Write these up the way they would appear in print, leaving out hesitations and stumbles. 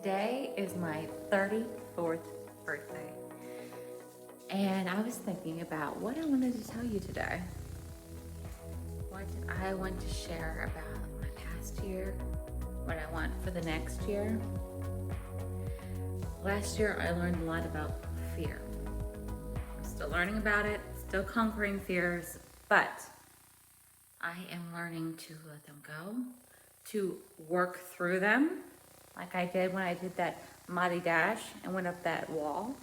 Today is my 34th birthday, and I was thinking about what I wanted to tell you today. What I want to share about my past year, what I want for the next year. Last year, I learned a lot about fear. I'm still learning about it, still conquering fears, but I am learning to let them go, to work through them, like I did when I did that muddy dash and went up that wall.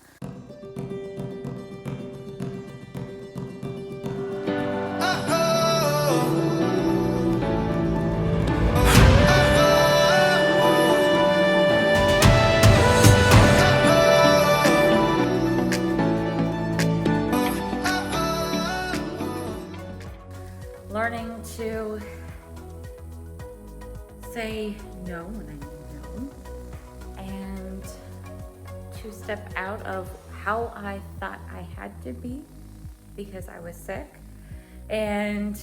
Learning to say no when I mean no, and to step out of how I thought I had to be because I was sick, and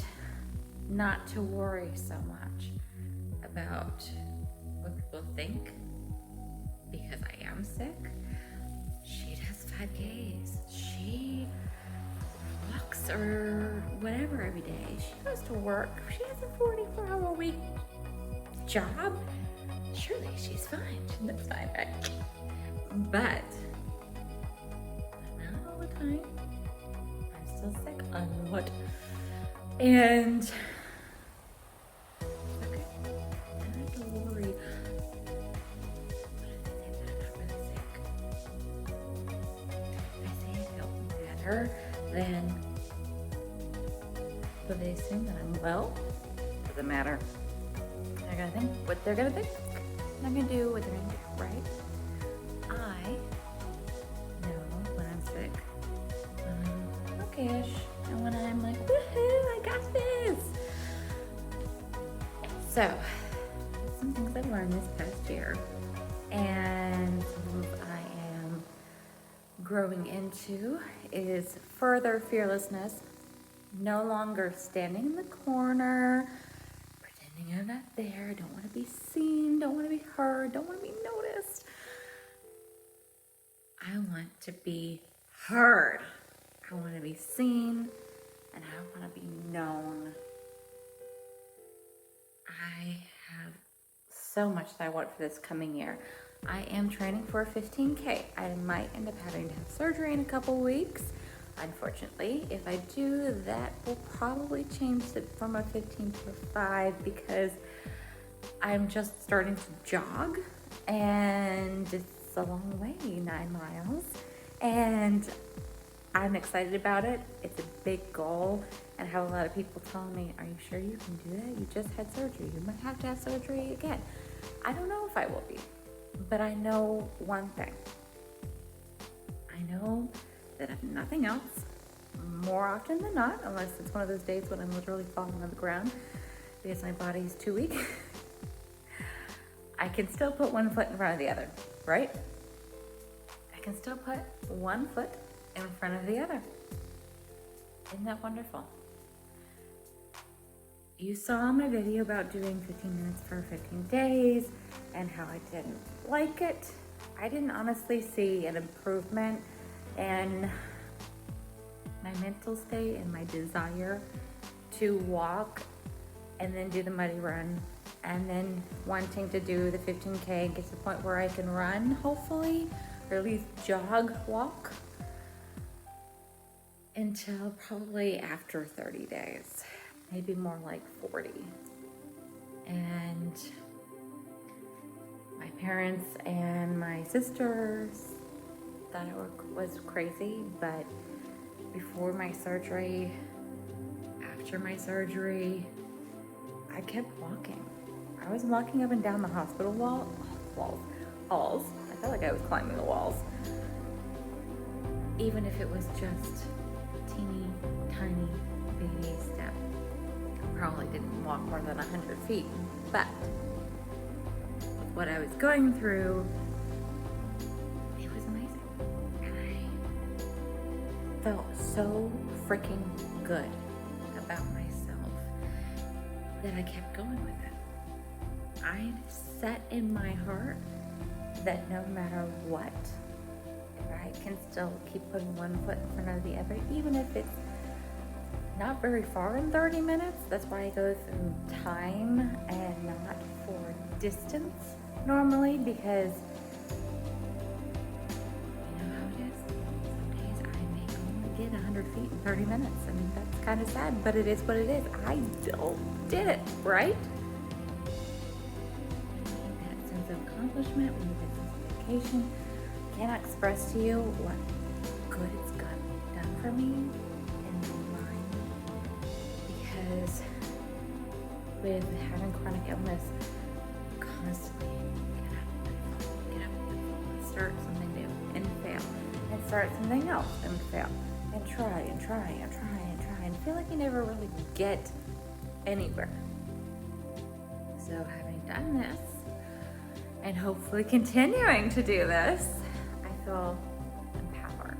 not to worry so much about what people think because I am sick. She does 5Ks. She walks or whatever every day. She goes to work. She has a 44-hour-a-week job. Surely she's fine. She looks fine, right? But not all the time. I'm still sick. I'm not. And okay, I don't have to worry. I say I feel better, then will they assume that I'm well? Doesn't matter. They're gonna think what they're gonna think. I'm gonna do what they're gonna do, right? I know when I'm sick, when I'm okay-ish, and when I'm like, woohoo, I got this. So, some things I've learned this past year, and some things I am growing into is further fearlessness. No longer standing in the corner, pretending I'm not there, don't want to be seen, don't want to be heard, don't want to be noticed. I want to be heard. I want to be seen, and I want to be known. I have so much that I want for this coming year. I am training for a 15K. I might end up having to have surgery in a couple weeks. Unfortunately, if I do, that will probably change it from a 15 to a 5 because I'm just starting to jog and it's a long way, 9 miles, and I'm excited about it. It's a big goal, and I have a lot of people telling me, are you sure you can do that? You just had surgery. You might have to have surgery again. I don't know if I will be, but I know one thing. I know that if nothing else, more often than not, unless it's one of those days when I'm literally falling on the ground because my body is too weak, I can still put one foot in front of the other, right? I can still put one foot in front of the other. Isn't that wonderful? You saw my video about doing 15 minutes for 15 days and how I didn't like it. I didn't honestly see an improvement in my mental state and my desire to walk and then do the muddy run and then wanting to do the 15K and get to the point where I can run, hopefully, or at least jog, walk, until probably after 30 days, maybe more like 40. And my parents and my sisters thought it was crazy, but before my surgery, after my surgery, I kept walking. I was walking up and down the hospital halls. I felt like I was climbing the walls. Even if it was just a teeny, tiny baby step. I probably didn't walk more than 100 feet, but with what I was going through, it was amazing. And I felt so freaking good about myself that I kept going with it. I set in my heart that no matter what, I can still keep putting one foot in front of the other, even if it's not very far in 30 minutes. That's why I go through time and not for distance normally, because you know how it is. Some days I may only get 100 feet in 30 minutes. I mean, that's kind of sad, but it is what it is. I still did it, right? We need that sense of accomplishment. We need that sense of vacation. I cannot express to you what good it's done for me in my mind, because with having chronic illness, constantly get up and fall, start something new and fail, and start something else and fail, and try and try and try and try and feel like you never really get anywhere. So having done this and hopefully continuing to do this, I feel empowered.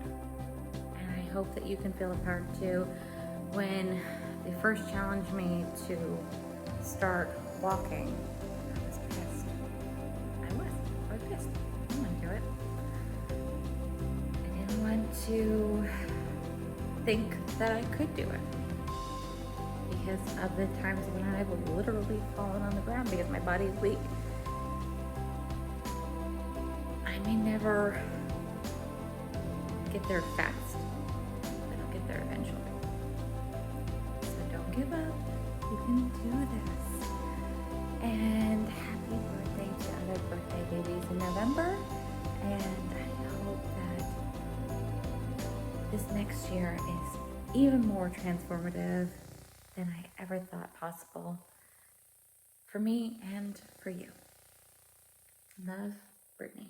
And I hope that you can feel empowered too. When they first challenged me to start walking, I was pissed. I was pissed. I didn't want to do it. I didn't want to think that I could do it, because of the times when I've literally fallen on the ground because my body's weak. I may never get there fast, but I'll get there eventually. So don't give up. You can do this. And happy birthday to other birthday babies in November. And I hope that this next year is even more transformative than I ever thought possible for me and for you. Love, Brittany.